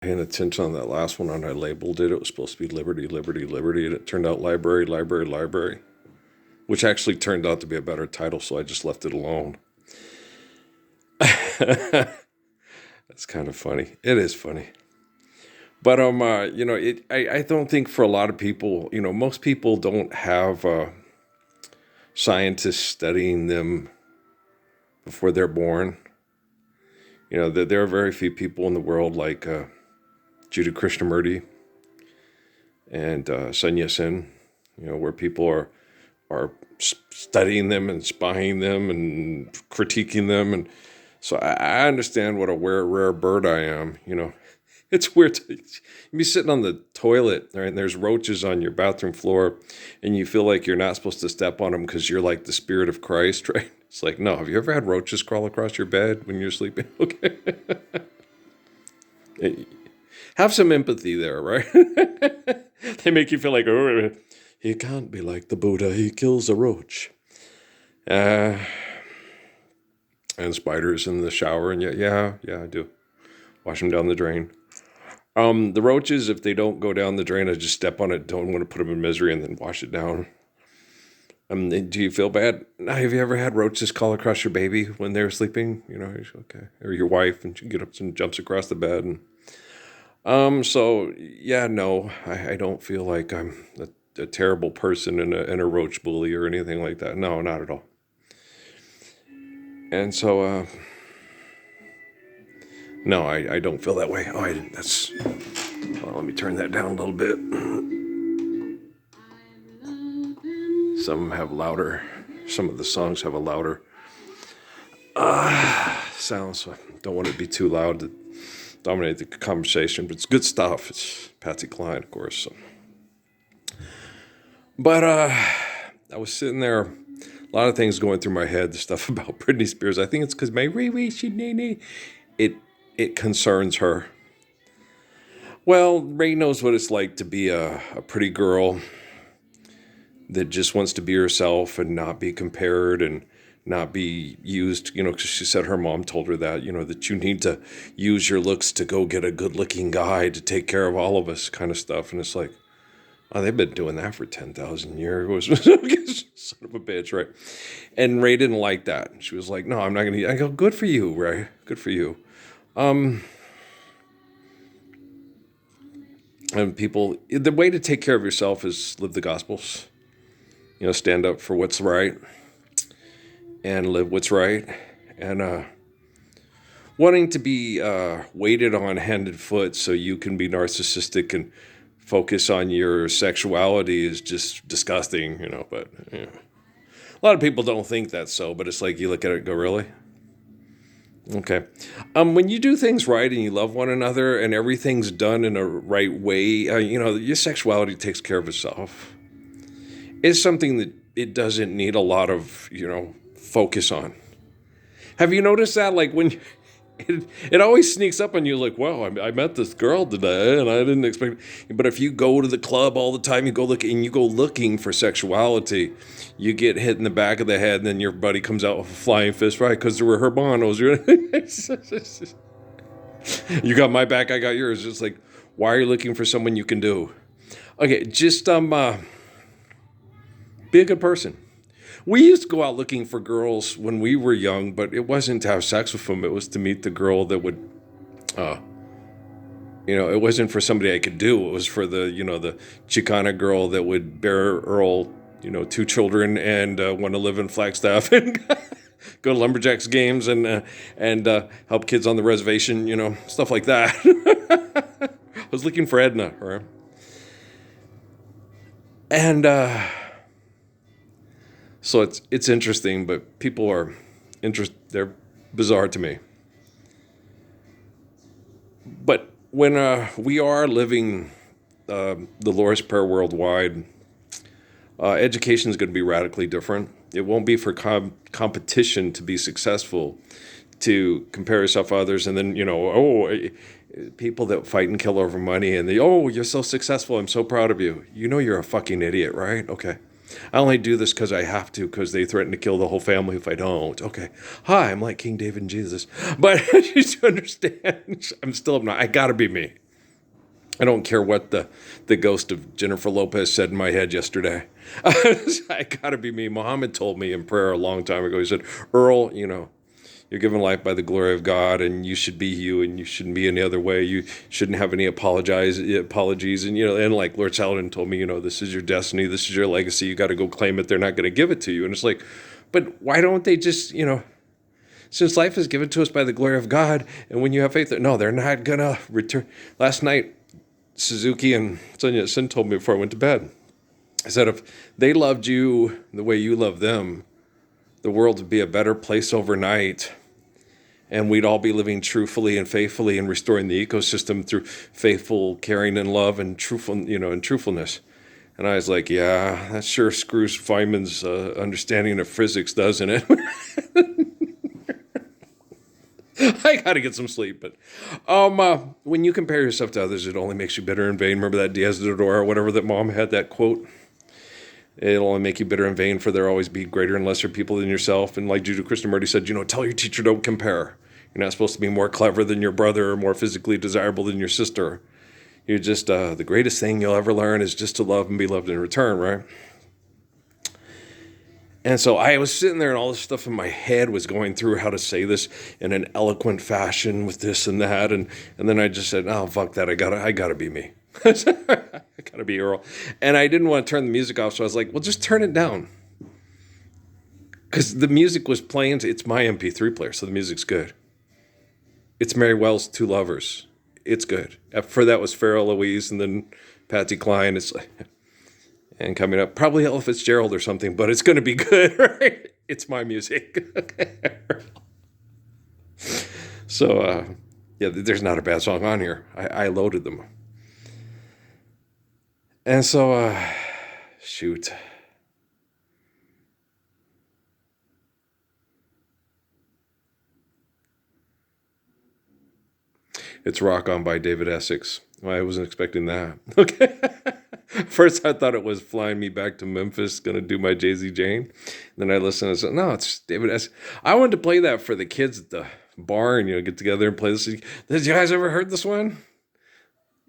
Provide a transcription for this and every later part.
paying attention on that last one, and I labeled it. It was supposed to be Liberty, Liberty, Liberty, and it turned out Library, Library, Library, which actually turned out to be a better title, so I just left it alone. That's kind of funny. It is funny. But I don't think for a lot of people, most people don't have scientists studying them before they're born. There are very few people in the world like Jiddu Krishnamurti and Sun Yat-sen, where people are studying them and spying them and critiquing them, and so I understand what a rare bird I am. It's weird to be sitting on the toilet, right, and there's roaches on your bathroom floor, and you feel like you're not supposed to step on them because you're like the spirit of Christ, right? It's like, no, have you ever had roaches crawl across your bed when you're sleeping? Okay. Have some empathy there, right? They make you feel like, oh, he can't be like the Buddha. He kills a roach. And spiders in the shower, and yeah, I do. Wash them down the drain. The roaches, if they don't go down the drain, I just step on it. Don't want to put them in misery and then wash it down. Do you feel bad? Have you ever had roaches crawl across your baby when they're sleeping? Okay, or your wife, and she gets up and jumps across the bed. And so yeah, no, I don't feel like I'm a terrible person and a roach bully or anything like that. No, not at all. And so, no, I don't feel that way. Oh, I didn't. Well, let me turn that down a little bit. Some have louder. Some of the songs have a louder sound, so I don't want it to be too loud to dominate the conversation. But it's good stuff. It's Patsy Cline, of course. So. But I was sitting there, a lot of things going through my head. The stuff about Britney Spears. I think it's because my it concerns her. Well, Ray knows what it's like to be a pretty girl that just wants to be herself and not be compared and not be used, because she said her mom told her that, that you need to use your looks to go get a good looking guy to take care of all of us kind of stuff. And it's like, oh, they've been doing that for 10,000 years. Son of a bitch, right? And Ray didn't like that. She was like, no, I'm not going to. I go, good for you, Ray. Good for you. And people, the way to take care of yourself is live the Gospels. Stand up for what's right and live what's right. And wanting to be waited on hand and foot so you can be narcissistic and focus on your sexuality is just disgusting, But a lot of people don't think that's so, but it's like you look at it and go, really? Okay. When you do things right and you love one another and everything's done in a right way, your sexuality takes care of itself. It's something that it doesn't need a lot of, focus on. Have you noticed that? Like when it always sneaks up on you like, wow, I met this girl today and I didn't expect it. But if you go to the club all the time, you go looking for sexuality, you get hit in the back of the head and then your buddy comes out with a flying fist, right? Because there were hermanos. You got my back, I got yours. It's like, why are you looking for someone you can do? Okay, just be a good person. We used to go out looking for girls when we were young, but it wasn't to have sex with them. It was to meet the girl that would, it wasn't for somebody I could do. It was for the Chicana girl that would bear Earl, 2 children and want to live in Flagstaff and go to Lumberjacks games and help kids on the reservation, stuff like that. I was looking for Edna, right? And so it's interesting, but people are they're bizarre to me. But when we are living the Lord's Prayer worldwide, education is going to be radically different. It won't be for competition to be successful, to compare yourself to others, and then people that fight and kill over money, and you're so successful, I'm so proud of you. You're a fucking idiot, right? Okay. I only do this because I have to, because they threaten to kill the whole family if I don't. Okay. Hi, I'm like King David and Jesus. But you understand, I'm still not. I gotta be me. I don't care what the ghost of Jennifer Lopez said in my head yesterday. I gotta be me. Muhammad told me in prayer a long time ago. He said, Earl, you're given life by the glory of God, and you should be you, and you shouldn't be any other way. You shouldn't have any apologies, and like Lord Saladin told me, this is your destiny, this is your legacy. You got to go claim it. They're not going to give it to you, and it's like, but why don't they just, since life is given to us by the glory of God, and when you have faith, no, they're not gonna return. Last night, Suzuki and Sonia Sin told me before I went to bed. I said, if they loved you the way you love them, the world would be a better place overnight, and we'd all be living truthfully and faithfully and restoring the ecosystem through faithful caring and love and truthfulness. And I was like, yeah, that sure screws Feynman's understanding of physics, doesn't it? I gotta get some sleep, but when you compare yourself to others, it only makes you bitter and vain. Remember that Diaz de Dora or whatever that mom had that quote? It'll only make you bitter and vain, for there always be greater and lesser people than yourself. And like Judah Krishnamurti said, tell your teacher don't compare. You're not supposed to be more clever than your brother or more physically desirable than your sister. You're just, the greatest thing you'll ever learn is just to love and be loved in return, right? And so I was sitting there and all this stuff in my head was going through how to say this in an eloquent fashion with this and that. And then I just said, oh, fuck that. I gotta be me. I gotta be Earl. And I didn't want to turn the music off. So I was like, well, just turn it down. Because the music was playing. It's my MP3 player. So the music's good. It's Mary Wells' Two Lovers. It's good. After that was Farrah Louise and then Patsy Cline. It's like, and coming up, probably Ella Fitzgerald or something, but it's going to be good, right? It's my music. So, there's not a bad song on here. I loaded them. And so, shoot. It's Rock On by David Essex. Well, I wasn't expecting that. Okay. First, I thought it was Flying Me Back to Memphis, going to do my Jay-Z Jane. Then I listened and said, no, it's David Essex. I wanted to play that for the kids at the bar and, get together and play this. Did you guys ever heard this one?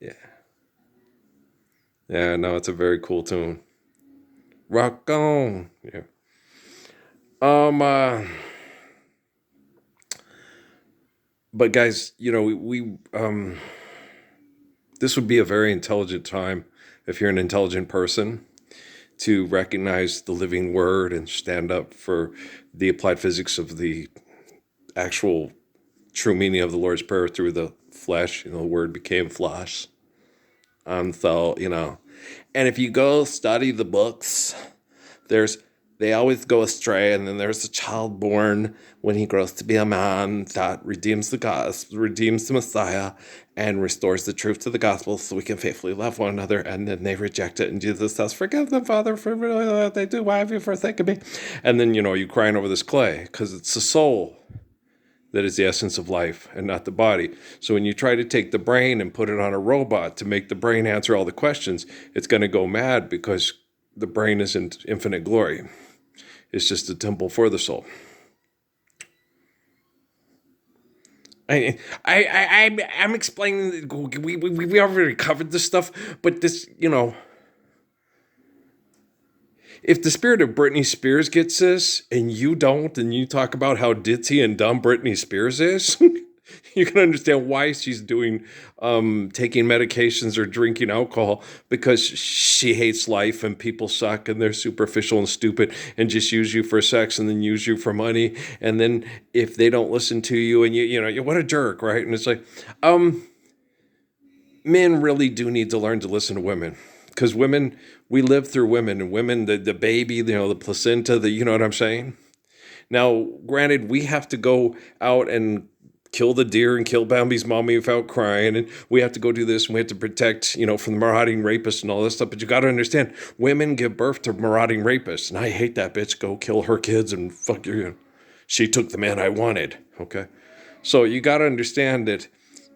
Yeah. Yeah, no, it's a very cool tune. Rock on. Yeah. But guys, we this would be a very intelligent time if you're an intelligent person to recognize the living word and stand up for the applied physics of the actual true meaning of the Lord's Prayer through the flesh. The word became flesh. So, and if you go study the books, they always go astray, and then there's a child born when he grows to be a man that redeems the Messiah, and restores the truth to the gospel so we can faithfully love one another, and then they reject it, and Jesus says, forgive them, Father, for what they do. Why have you forsaken me? And then, you crying over this clay, because it's the soul that is the essence of life and not the body. So when you try to take the brain and put it on a robot to make the brain answer all the questions, it's going to go mad because the brain isn't infinite glory. It's just a temple for the soul. I'm explaining. We already covered this stuff, but this, if the spirit of Britney Spears gets this and you don't, and you talk about how ditzy and dumb Britney Spears is, you can understand why she's doing, taking medications or drinking alcohol, because she hates life and people suck and they're superficial and stupid and just use you for sex and then use you for money. And then if they don't listen to you and you what a jerk, right? And it's like, men really do need to learn to listen to women, because women, we live through women, and women, the baby, the placenta, you know what I'm saying? Now, granted, we have to go out and kill the deer and kill Bambi's mommy without crying, and we have to go do this, and we have to protect, from the marauding rapists and all this stuff. But you got to understand, women give birth to marauding rapists, and I hate that bitch. Go kill her kids and fuck you. She took the man I wanted. Okay, so you got to understand that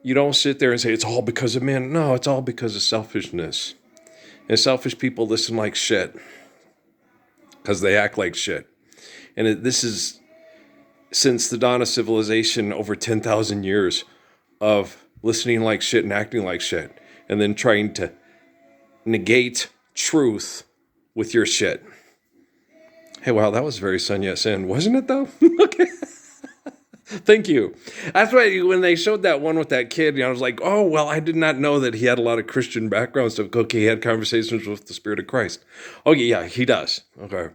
you don't sit there and say it's all because of men. No, it's all because of selfishness. And selfish people listen like shit because they act like shit. And this is since the dawn of civilization, over 10,000 years of listening like shit and acting like shit. and then trying to negate truth with your shit. Hey, wow, that was very Sun Yat-sen, wasn't it though? Okay. Thank you. That's why when they showed that one with that kid, I was like, oh, well, I did not know that he had a lot of Christian background stuff. Okay, he had conversations with the Spirit of Christ. Okay, yeah, he does. Okay.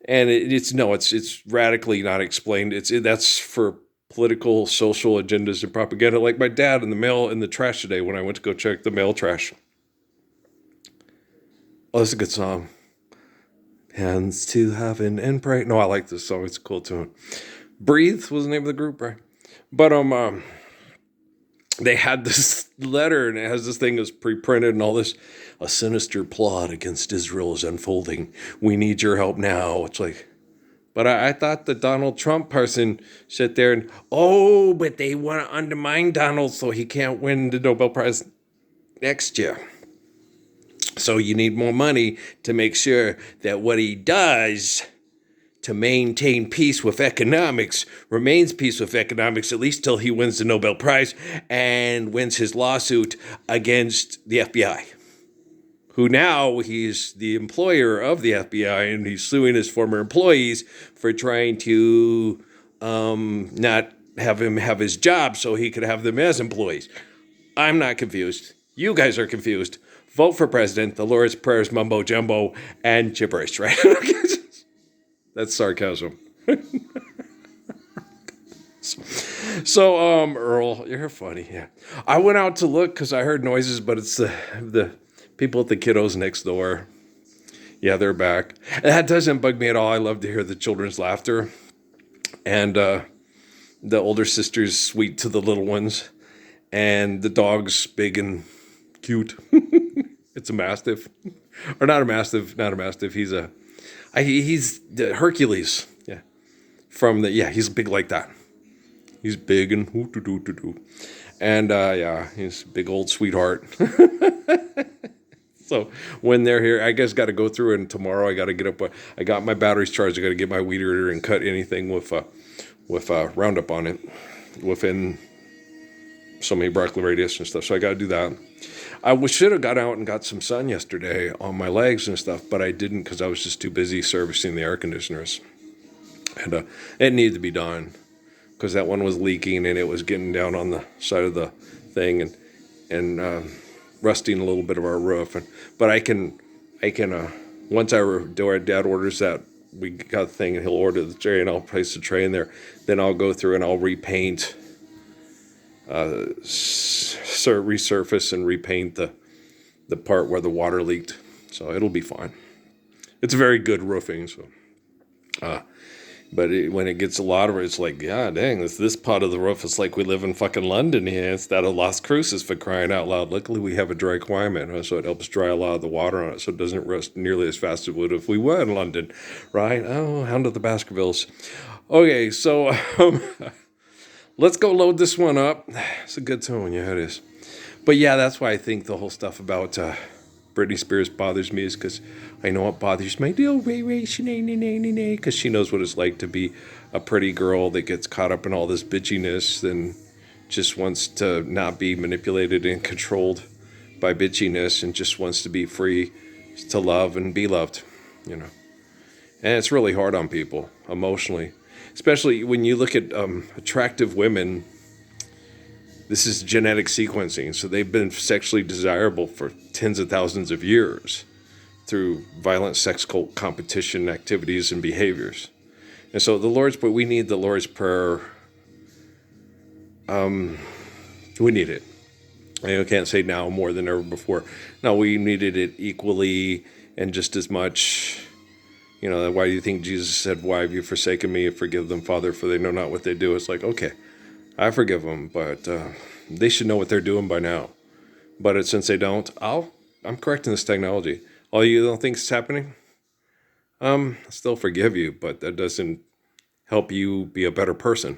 And it's radically not explained. That's for political, social agendas and propaganda. Like my dad in the trash today when I went to go check the mail trash. Oh, that's a good song. Hands to heaven and pray. No, I like this song. It's a cool tune. Breathe was the name of the group, right? But they had this letter, and it has this thing that's pre-printed and all this. A sinister plot against Israel is unfolding. We need your help now. It's like, but I thought the Donald Trump person sat there and, oh, but they want to undermine Donald so he can't win the Nobel Prize next year. So you need more money to make sure that what he does to maintain peace with economics remains peace with economics, at least till he wins the Nobel Prize and wins his lawsuit against the FBI. Who now he's the employer of the FBI and he's suing his former employees for trying to not have him have his job so he could have them as employees. I'm not confused. You guys are confused. Vote for president. The Lord's Prayers mumbo jumbo and gibberish, right? That's sarcasm. So, Earl, you're funny. Yeah, I went out to look because I heard noises, but it's the people at the kiddos next door. Yeah, they're back. And that doesn't bug me at all. I love to hear the children's laughter, and the older sister's sweet to the little ones, and the dog's big and cute. It's a mastiff, or not a mastiff. Not a mastiff. He's the Hercules. Yeah, he's big like that. He's big and hoo-doo-doo-doo-doo. And yeah, he's a big old sweetheart. So when they're here, I guess got to go through, and tomorrow I got to get up. I got my batteries charged. I got to get my weed eater and cut anything with Roundup on it within so many broccoli radius and stuff. So I got to do that. I should have got out and got some sun yesterday on my legs and stuff, but I didn't because I was just too busy servicing the air conditioners. And it needed to be done because that one was leaking and it was getting down on the side of the thing and rusting a little bit of our roof. But I can once Dad orders that, we got the thing and he'll order the tray and I'll place the tray in there. Then I'll go through and I'll repaint, resurface and repaint the part where the water leaked. So it'll be fine. It's very good roofing. So, but when it gets a lot of it, it's like, yeah, dang, this part of the roof. It's like we live in fucking London here instead of Las Cruces, for crying out loud. Luckily, we have a dry climate, so it helps dry a lot of the water on it, so it doesn't rust nearly as fast as it would if we were in London, right? Oh, Hound of the Baskervilles. Okay, so let's go load this one up. It's a good tone, yeah, it is. But yeah, that's why I think the whole stuff about Britney Spears bothers me, is because I know it bothers my deal, because she knows what it's like to be a pretty girl that gets caught up in all this bitchiness and just wants to not be manipulated and controlled by bitchiness and just wants to be free to love and be loved, And it's really hard on people emotionally, especially when you look at attractive women. This is genetic sequencing, so they've been sexually desirable for tens of thousands of years through violent sex cult competition activities and behaviors. And so we need the Lord's Prayer. We need it. I can't say now more than ever before. No, we needed it equally and just as much. Why do you think Jesus said, "Why have you forsaken me? Forgive them, Father, for they know not what they do." It's like, okay, I forgive them, but they should know what they're doing by now. But since they don't, I'm correcting this technology. Oh, you don't think it's happening? I still forgive you, but that doesn't help you be a better person.